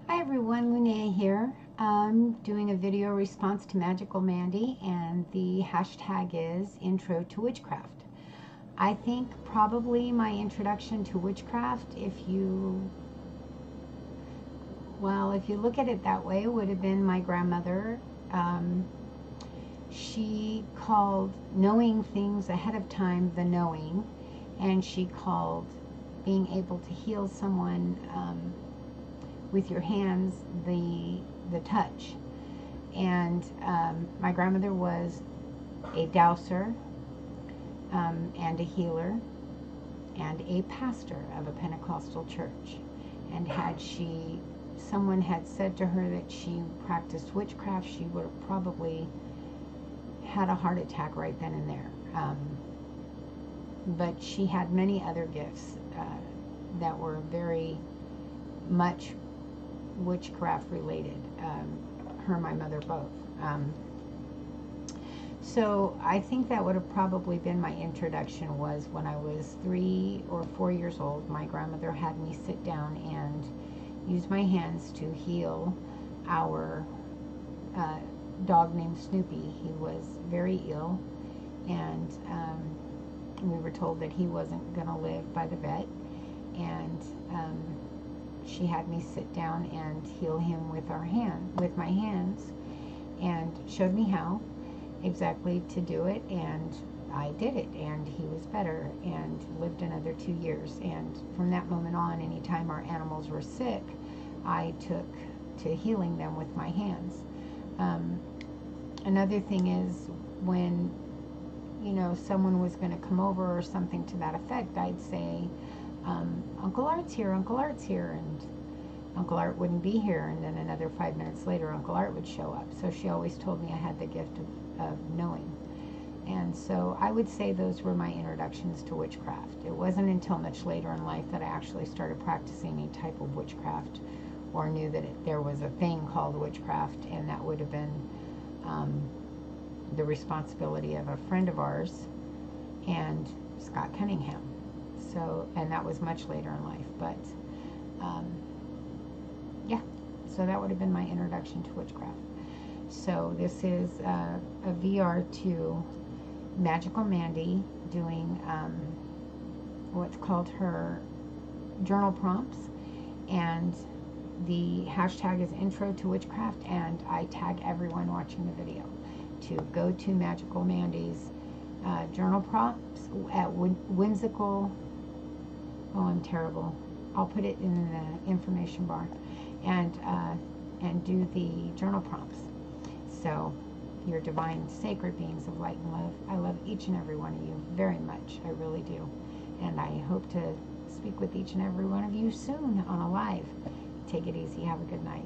Hi everyone, Linnea here. I'm doing a video response to Magical Mandi, and the hashtag is Intro to Witchcraft. I think probably my introduction to witchcraft, if you look at it that way, would have been my grandmother. Um, she called knowing things ahead of time the knowing, and she called being able to heal someone with your hands the touch. And my grandmother was a dowser, and a healer, and a pastor of a Pentecostal church. And someone had said to her that she practiced witchcraft, she would have probably had a heart attack right then and there. But she had many other gifts that were very much witchcraft related. Her and my mother both. So I think that would have probably been my introduction. Was when I was 3 or 4 years old, my grandmother had me sit down and use my hands to heal our dog named Snoopy. He was very ill, and we were told that he wasn't going to live by the vet, and she had me sit down and heal him with my hands, and showed me how exactly to do it, and I did it, and he was better and lived another 2 years. And from that moment on, anytime our animals were sick, I took to healing them with my hands. Another thing is, when someone was going to come over or something to that effect, I'd say, Uncle Art's here, Uncle Art's here, and Uncle Art wouldn't be here, and then another 5 minutes later Uncle Art would show up. So she always told me I had the gift of knowing. And so I would say those were my introductions to witchcraft. It wasn't until much later in life that I actually started practicing a type of witchcraft, or knew that there was a thing called witchcraft, and that would have been the responsibility of a friend of ours, and Scott Cunningham. So, and that was much later in life, but yeah, so that would have been my introduction to witchcraft. So this is a VR to Magical Mandi doing what's called her journal prompts, and the hashtag is Intro to Witchcraft, and I tag everyone watching the video to go to Magical Mandi's journal prompts at Whimsical. Oh, I'm terrible. I'll put it in the information bar, and do the journal prompts. So, your divine, sacred beings of light and love, I love each and every one of you very much. I really do. And I hope to speak with each and every one of you soon on a live. Take it easy. Have a good night.